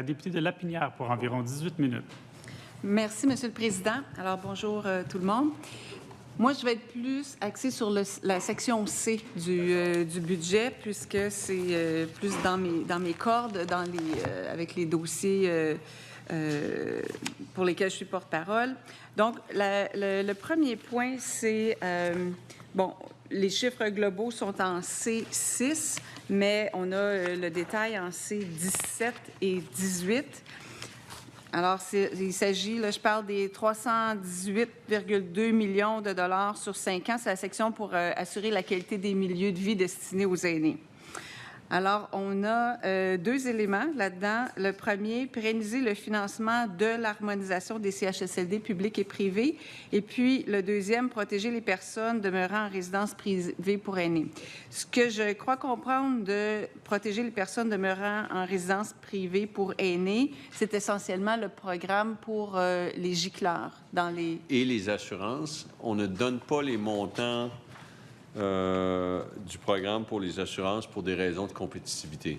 La députée de Lapinière pour environ 18 minutes. Merci, Monsieur le Président. Alors, bonjour tout le monde. Moi, je vais être plus axée sur la section C du budget, puisque c'est plus dans mes cordes, avec les dossiers pour lesquels je suis porte-parole. Donc, le premier point, c'est, les chiffres globaux sont en C6, mais on a le détail en C17 et 18. Alors, il s'agit, là, je parle des 318,2 millions de dollars sur 5 ans. C'est la section pour assurer la qualité des milieux de vie destinés aux aînés. Alors, on a deux éléments là-dedans. Le premier, pérenniser le financement de l'harmonisation des CHSLD publics et privés. Et puis, le deuxième, protéger les personnes demeurant en résidence privée pour aînés. Ce que je crois comprendre de protéger les personnes demeurant en résidence privée pour aînés, c'est essentiellement le programme pour les gicleurs dans les... Et les assurances. On ne donne pas les montants du programme pour les assurances pour des raisons de compétitivité.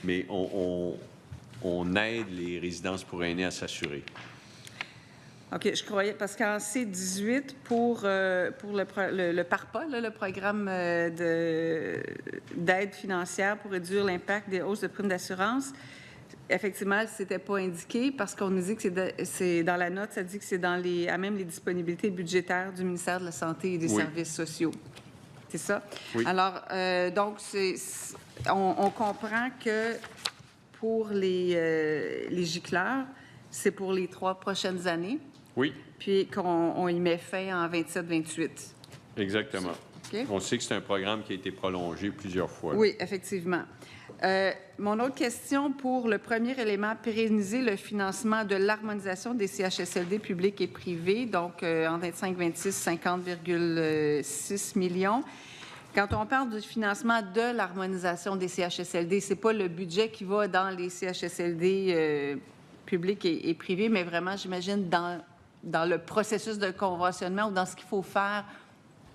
Mais on aide les résidences pour aînés à s'assurer. OK, je croyais, parce qu'en C18, pour le PARPA, là, le programme d'aide financière pour réduire l'impact des hausses de primes d'assurance, effectivement, ce n'était pas indiqué parce qu'on nous dit que c'est dans la note, ça dit que c'est à même les disponibilités budgétaires du ministère de la Santé et des Services sociaux. C'est ça? Oui. Alors, donc, on comprend que pour les gicleurs, c'est pour les 3 prochaines années. Oui. Puis qu'on y met fin en 27-28. Exactement. Okay. On sait que c'est un programme qui a été prolongé plusieurs fois. Oui, effectivement. Mon autre question pour le premier élément, pérenniser le financement de l'harmonisation des CHSLD publics et privés, donc en 25-26, 50,6 millions. Quand on parle du financement de l'harmonisation des CHSLD, ce n'est pas le budget qui va dans les CHSLD publics et privés, mais vraiment, j'imagine, dans le processus de conventionnement ou dans ce qu'il faut faire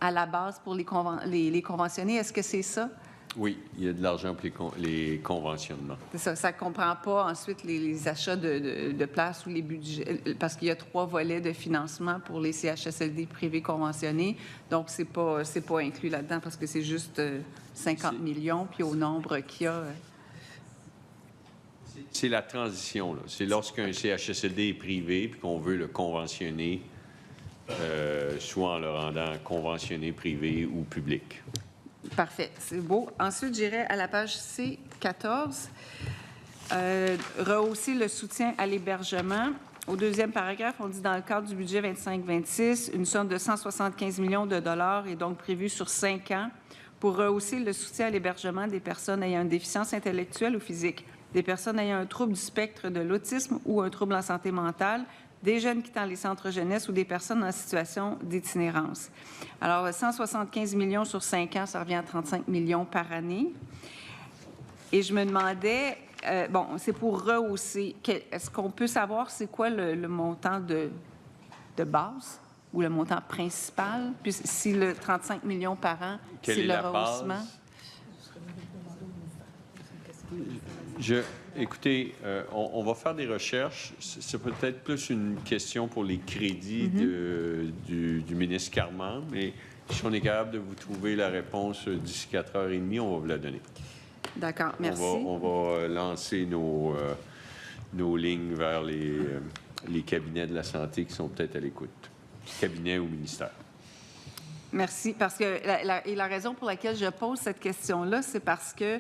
à la base pour les conventionner. Est-ce que c'est ça? Oui, il y a de l'argent pour les conventionnements. C'est ça. Ça ne comprend pas ensuite les achats de places ou les budgets, parce qu'il y a 3 volets de financement pour les CHSLD privés conventionnés. Donc, c'est pas inclus là-dedans parce que c'est juste 50 millions, puis au nombre qu'il y a... C'est la transition, là. C'est lorsqu'un CHSLD est privé puis qu'on veut le conventionner, soit en le rendant conventionné privé ou public. Parfait, c'est beau. Ensuite, j'irai à la page C14. Rehausser le soutien à l'hébergement. Au deuxième paragraphe, on dit dans le cadre du budget 25-26, une somme de 175 millions de dollars est donc prévue sur 5 ans pour rehausser le soutien à l'hébergement des personnes ayant une déficience intellectuelle ou physique, des personnes ayant un trouble du spectre de l'autisme ou un trouble en santé mentale, des jeunes quittant les centres jeunesse ou des personnes en situation d'itinérance. Alors, 175 millions sur 5 ans, ça revient à 35 millions par année. Et je me demandais, c'est pour rehausser. Est-ce qu'on peut savoir c'est quoi le montant de base ou le montant principal? Puis si le 35 millions par an, c'est le rehaussement? Écoutez, on va faire des recherches. C'est peut-être plus une question pour les crédits du ministre Carman, mais si on est capable de vous trouver la réponse d'ici 4h30, on va vous la donner. D'accord, merci. On va lancer nos lignes vers les cabinets de la santé qui sont peut-être à l'écoute, cabinet ou ministère. Merci, parce que la raison pour laquelle je pose cette question-là, c'est parce que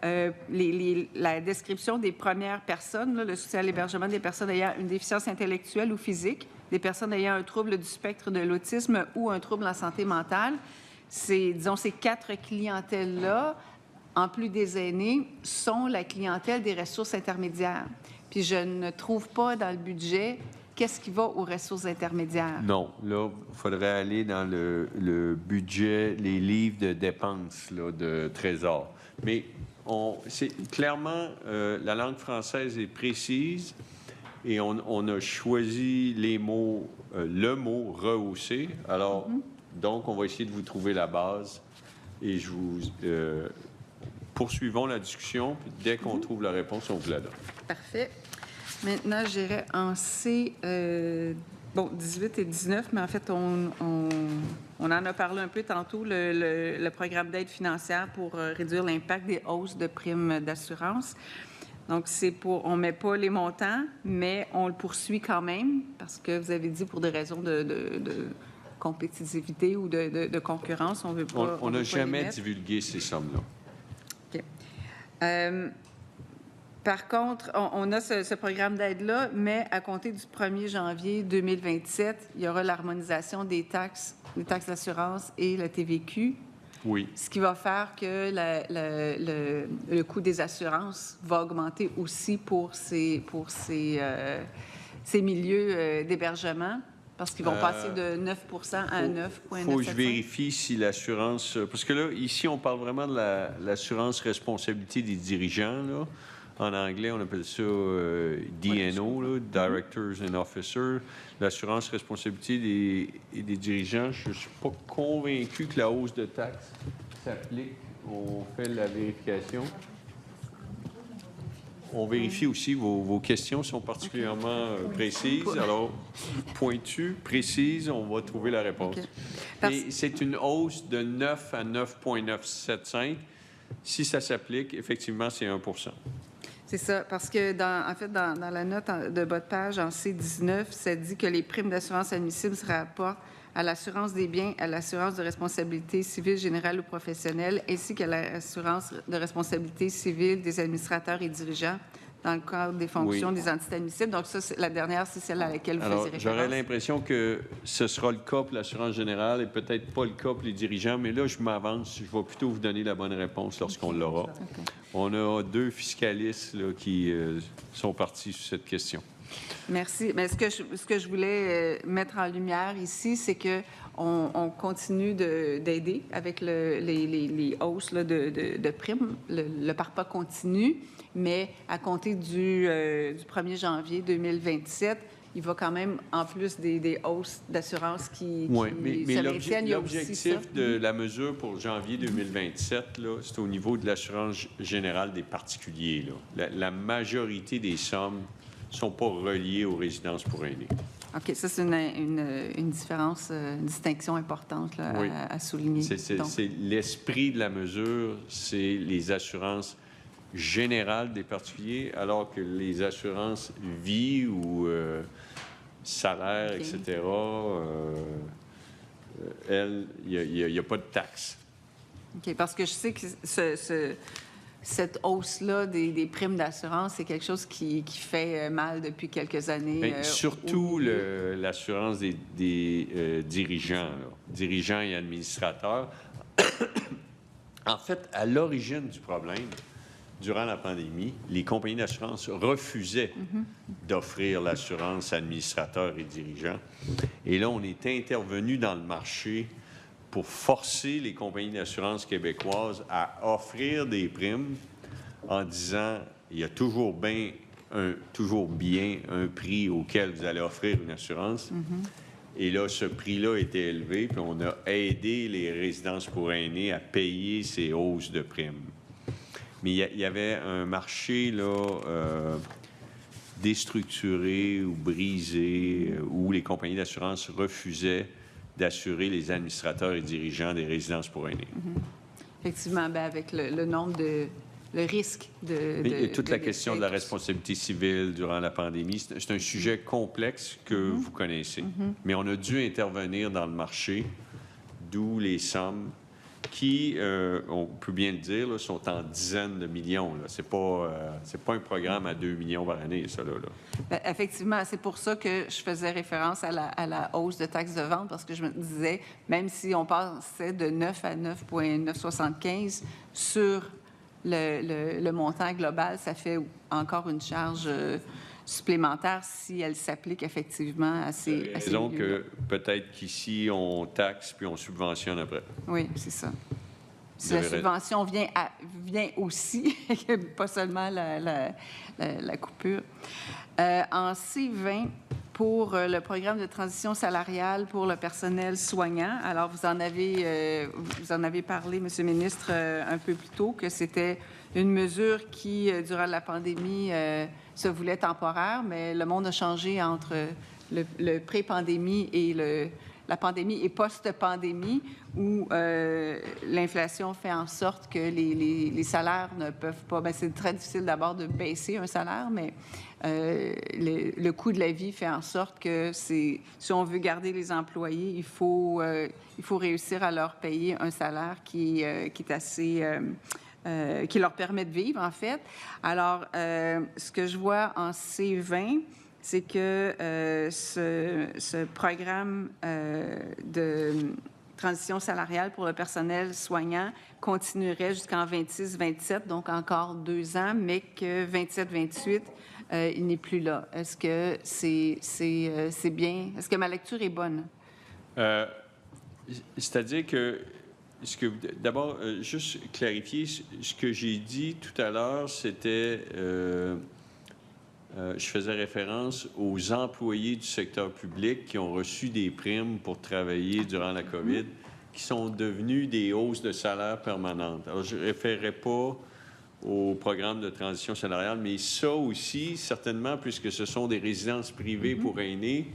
la description des premières personnes, là, le soutien à l'hébergement des personnes ayant une déficience intellectuelle ou physique, des personnes ayant un trouble du spectre de l'autisme ou un trouble en santé mentale, ces 4 clientèles-là, en plus des aînés, sont la clientèle des ressources intermédiaires. Puis je ne trouve pas dans le budget qu'est-ce qui va aux ressources intermédiaires. Non, là, il faudrait aller dans le budget, les livres de dépenses là, de Trésor. Mais clairement, la langue française est précise et on a choisi les mots, le mot rehausser. Alors, donc, on va essayer de vous trouver la base et poursuivons la discussion, puis dès qu'on trouve la réponse, on vous la donne. Parfait. Maintenant, j'irai en C, 18 et 19, mais en fait, on en a parlé un peu tantôt, le programme d'aide financière pour réduire l'impact des hausses de primes d'assurance. Donc, on ne met pas les montants, mais on le poursuit quand même, parce que vous avez dit pour des raisons de compétitivité ou de concurrence, on veut pas. On n'a jamais divulgué ces sommes-là. OK. Par contre, on a ce programme d'aide-là, mais à compter du 1er janvier 2027, il y aura l'harmonisation des taxes d'assurance et la TVQ. Oui. Ce qui va faire que le coût des assurances va augmenter aussi pour ces milieux d'hébergement, parce qu'ils vont passer de 9 à 9,9 Il faut que je vérifie si l'assurance... Parce que là, ici, on parle vraiment de l'assurance responsabilité des dirigeants, là. En anglais, on appelle ça DNO, là, Directors and Officers. L'assurance responsabilité des dirigeants, je ne suis pas convaincu que la hausse de taxes s'applique. On fait la vérification. On vérifie aussi, vos questions sont particulièrement précises. Alors, pointues, précises, on va trouver la réponse. Et c'est une hausse de 9 à 9,975. Si ça s'applique, effectivement, c'est 1 %. C'est ça, parce que dans la note de bas de page, en C19, ça dit que les primes d'assurance admissibles se rapportent à l'assurance des biens, à l'assurance de responsabilité civile, générale ou professionnelle, ainsi qu'à l'assurance de responsabilité civile des administrateurs et dirigeants dans le cadre des fonctions des entités admissibles. Donc ça, la dernière, c'est celle à laquelle vous faisiez référence. J'aurais l'impression que ce sera le cas pour l'assurance générale et peut-être pas le cas pour les dirigeants, mais là, je m'avance. Je vais plutôt vous donner la bonne réponse lorsqu'on l'aura. Okay. On a 2 fiscalistes là, qui sont partis sur cette question. Merci. Mais ce que je voulais mettre en lumière ici, c'est que on continue d'aider avec les hausses là, de primes. Le PARPA continue, mais à compter du 1er janvier 2027, il va quand même, en plus des hausses d'assurance qui se maintiennent, l'objectif de la mesure pour janvier 2027, c'est au niveau de l'assurance générale des particuliers. Là. La majorité des sommes ne sont pas reliées aux résidences pour aînés. OK, ça, c'est une différence, une distinction importante là, à souligner. C'est l'esprit de la mesure, c'est les assurances générales des particuliers, alors que les assurances vie ou salaire, etc., elles, il n'y a pas de taxe. OK, parce que je sais que cette hausse-là des primes d'assurance, c'est quelque chose qui fait mal depuis quelques années. Surtout l'assurance des dirigeants, dirigeants et administrateurs. En fait, à l'origine du problème, durant la pandémie, les compagnies d'assurance refusaient d'offrir l'assurance administrateurs et dirigeants. Et là, on est intervenu dans le marché pour forcer les compagnies d'assurance québécoises à offrir des primes en disant il y a toujours bien un prix auquel vous allez offrir une assurance. Et là, ce prix-là était élevé, puis on a aidé les résidences pour aînés à payer ces hausses de primes. Mais il y avait un marché là, déstructuré ou brisé, où les compagnies d'assurance refusaient d'assurer les administrateurs et dirigeants des résidences pour aînés. Effectivement, avec le nombre le risque Et toute la question de la responsabilité civile durant la pandémie, c'est un sujet complexe que vous connaissez. Mais on a dû intervenir dans le marché, d'où les sommes qui, on peut bien le dire, là, sont en dizaines de millions. Ce n'est pas un programme à 2 millions par année, ça. Là. Bien, effectivement, c'est pour ça que je faisais référence à la hausse de taxes de vente, parce que je me disais, même si on passait de 9 à 9,975 sur le montant global, ça fait encore une charge supplémentaire si elle s'applique effectivement à ces Disons que peut-être qu'ici, on taxe puis on subventionne après. Oui, c'est ça. Si la subvention vient aussi, pas seulement la coupure. En C20, pour le programme de transition salariale pour le personnel soignant, alors vous en avez parlé, Monsieur le ministre, un peu plus tôt, que c'était une mesure qui, durant la pandémie, se voulait temporaire, mais le monde a changé entre le pré-pandémie et la pandémie et post-pandémie, où l'inflation fait en sorte que les salaires ne peuvent pas... Bien, c'est très difficile d'abord de baisser un salaire, mais le coût de la vie fait en sorte que si on veut garder les employés, il faut réussir à leur payer un salaire qui est assez... qui leur permet de vivre, en fait. Alors, ce que je vois en C20, c'est que ce programme de transition salariale pour le personnel soignant continuerait jusqu'en 26-27, donc encore 2 ans, mais que 27-28, il n'est plus là. Est-ce que c'est bien? Est-ce que ma lecture est bonne? C'est-à-dire que d'abord, juste clarifier, ce que j'ai dit tout à l'heure, c'était, je faisais référence aux employés du secteur public qui ont reçu des primes pour travailler durant la COVID, qui sont devenus des hausses de salaire permanentes. Alors, je ne référerai pas au programme de transition salariale, mais ça aussi, certainement, puisque ce sont des résidences privées pour aînés,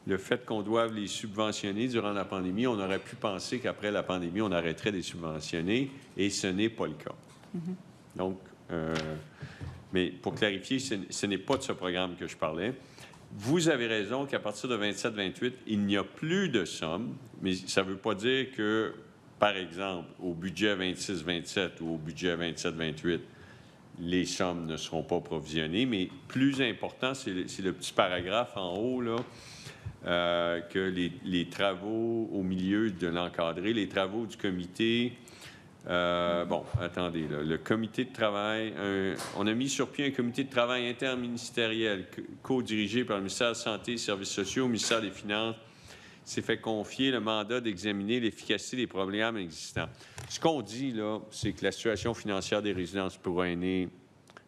le fait qu'on doive les subventionner durant la pandémie, on aurait pu penser qu'après la pandémie, on arrêterait de les subventionner, et ce n'est pas le cas. Donc, mais pour clarifier, ce n'est pas de ce programme que je parlais. Vous avez raison qu'à partir de 27-28, il n'y a plus de somme, mais ça ne veut pas dire que, par exemple, au budget 26-27 ou au budget 27-28, les sommes ne seront pas provisionnées, mais plus important, c'est le petit paragraphe en haut, là, que les travaux au milieu de l'encadré, les travaux du comité... bon, attendez, là, le comité de travail, on a mis sur pied un comité de travail interministériel co-dirigé par le ministère de la Santé et des Services sociaux, le ministère des Finances, s'est fait confier le mandat d'examiner l'efficacité des programmes existants. Ce qu'on dit, là, c'est que la situation financière des résidences pour aînés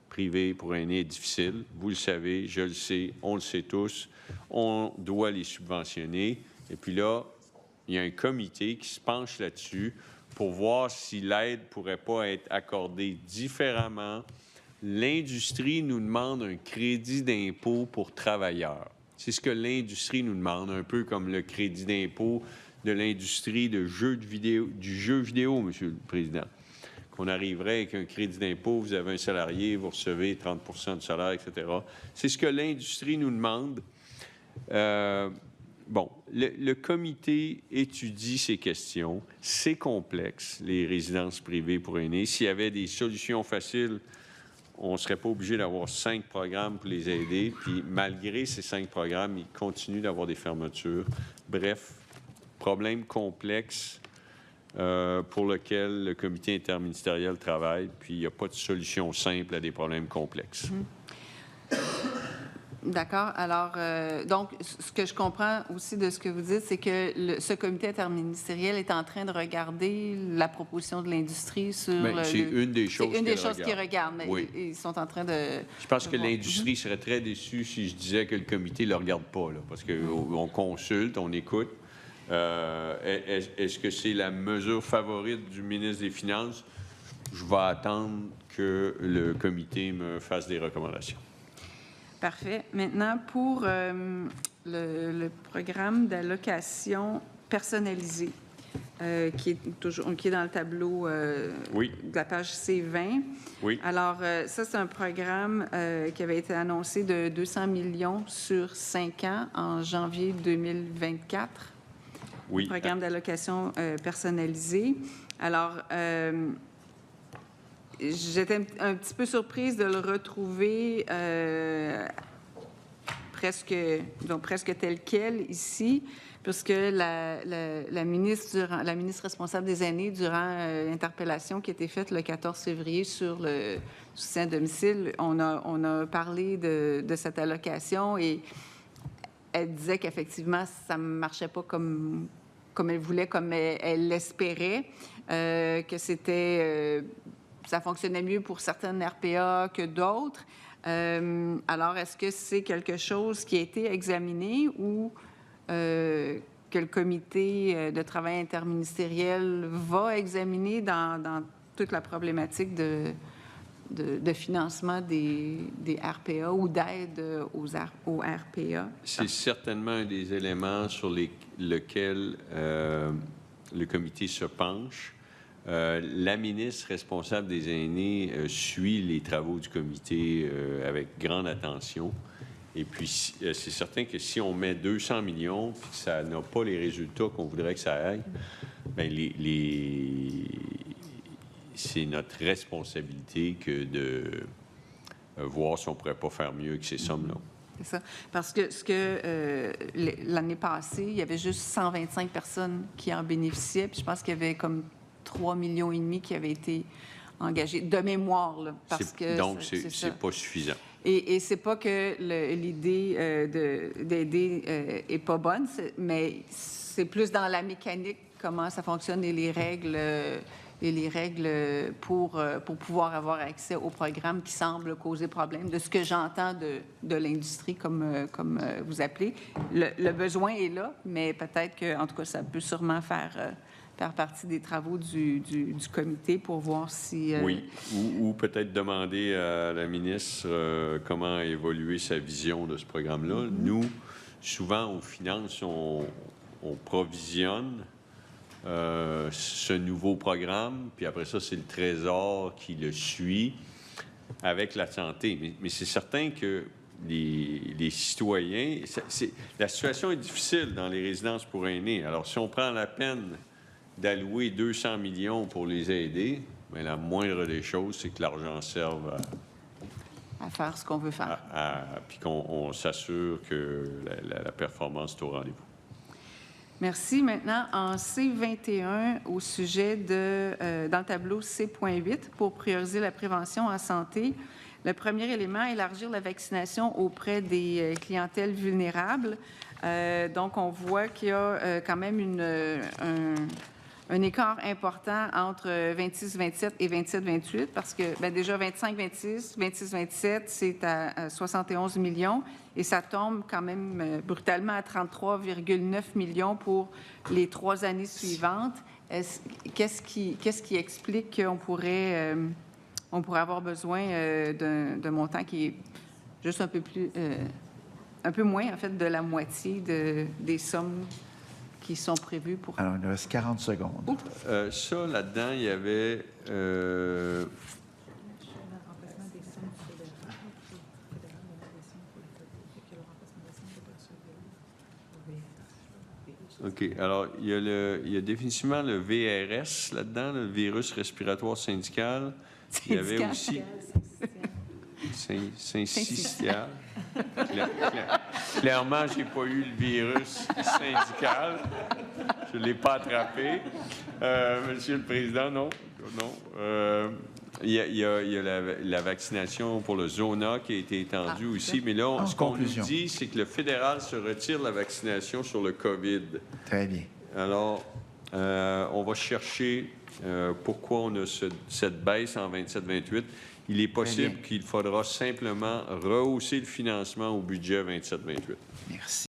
privées pour aînés est difficile. Vous le savez, je le sais, on le sait tous. On doit les subventionner. Et puis là, il y a un comité qui se penche là-dessus pour voir si l'aide ne pourrait pas être accordée différemment. L'industrie nous demande un crédit d'impôt pour travailleurs. C'est ce que l'industrie nous demande, un peu comme le crédit d'impôt de l'industrie du jeu vidéo, Monsieur le Président. Qu'on arriverait avec un crédit d'impôt, vous avez un salarié, vous recevez 30 du salaire, etc. C'est ce que l'industrie nous demande. Bon, le comité étudie ces questions. C'est complexe, les résidences privées pour aînés. S'il y avait des solutions faciles, on ne serait pas obligé d'avoir 5 programmes pour les aider. Puis, malgré ces 5 programmes, ils continuent d'avoir des fermetures. Bref, problème complexe pour lequel le comité interministériel travaille. Puis, il n'y a pas de solution simple à des problèmes complexes. D'accord. Alors, donc, ce que je comprends aussi de ce que vous dites, c'est que ce comité interministériel est en train de regarder la proposition de l'industrie sur... c'est une des choses qu'ils regardent, mais oui. ils sont en train de... Je pense que l'industrie serait très déçue si je disais que le comité ne le regarde pas, là, parce qu'on consulte, on écoute. Est-ce que c'est la mesure favorite du ministre des Finances? Je vais attendre que le comité me fasse des recommandations. Parfait. Maintenant, pour le programme d'allocation personnalisée, qui est dans le tableau oui. de la page C20. Oui. Alors, ça, c'est un programme qui avait été annoncé de 200 millions sur 5 ans en janvier 2024. Oui. Programme d'allocation personnalisée. Alors, j'étais un petit peu surprise de le retrouver presque tel quel ici, puisque la ministre responsable des aînés, durant l'interpellation qui a été faite le 14 février sur le soutien à domicile, on a parlé de cette allocation et elle disait qu'effectivement, ça ne marchait pas comme elle voulait, comme elle l'espérait, que c'était... ça fonctionnait mieux pour certaines RPA que d'autres. Alors, est-ce que c'est quelque chose qui a été examiné ou que le comité de travail interministériel va examiner dans toute la problématique de de financement des RPA ou d'aide aux RPA. C'est certainement un des éléments sur lesquels le comité se penche. La ministre responsable des aînés suit les travaux du comité avec grande attention. Et puis, c'est certain que si on met 200 millions puis que ça n'a pas les résultats qu'on voudrait que ça aille, bien, c'est notre responsabilité que de voir si on ne pourrait pas faire mieux que ces sommes-là. C'est ça. Parce que l'année passée, il y avait juste 125 personnes qui en bénéficiaient. Puis je pense qu'il y avait comme 3,5 millions qui avaient été engagés de mémoire. Là, donc, c'est pas suffisant. Et c'est pas que l'idée d'aider est pas bonne, mais c'est plus dans la mécanique, comment ça fonctionne et les règles pour pouvoir avoir accès au programme qui semble causer problème, de ce que j'entends de l'industrie, comme vous appelez. Le besoin est là, mais peut-être que, en tout cas, ça peut sûrement faire partie des travaux du comité pour voir si... Oui, ou peut-être demander à la ministre comment évoluer sa vision de ce programme-là. Nous, souvent, aux finances, on provisionne ce nouveau programme, puis après ça, c'est le Trésor qui le suit avec la santé. Mais c'est certain que les citoyens... la situation est difficile dans les résidences pour aînés. Alors, si on prend la peine d'allouer 200 millions pour les aider, bien, la moindre des choses, c'est que l'argent serve à faire ce qu'on veut faire. Puis qu'on s'assure que la performance est au rendez-vous. Merci. Maintenant, en C21, au sujet dans le tableau C.8, pour prioriser la prévention en santé, le premier élément, élargir la vaccination auprès des clientèles vulnérables. Donc, on voit qu'il y a quand même un écart important entre 26-27 et 27-28, parce que bien, déjà 25-26, 26-27, c'est à 71 millions, et ça tombe quand même brutalement à 33,9 millions pour les 3 années suivantes. Qu'est-ce qui explique qu'on pourrait avoir besoin d'un montant qui est juste un peu moins, en fait, de la moitié des sommes qui sont prévues pour... Alors, il nous reste 40 secondes. Ça, là-dedans, il y avait... OK. Alors, il y a définitional le VRS là-dedans, le virus respiratoire syndical. Il y avait aussi... Syncytial. Clairement, je n'ai pas eu le virus syndical. Je ne l'ai pas attrapé. Monsieur le Président, non. Il y a la vaccination pour le Zona qui a été étendue aussi. Mais là, ce qu'on nous dit, c'est que le fédéral se retire de la vaccination sur le COVID. Très bien. Alors, on va chercher pourquoi on a cette baisse en 27-28. Il est possible qu'il faudra simplement rehausser le financement au budget 27-28. Merci.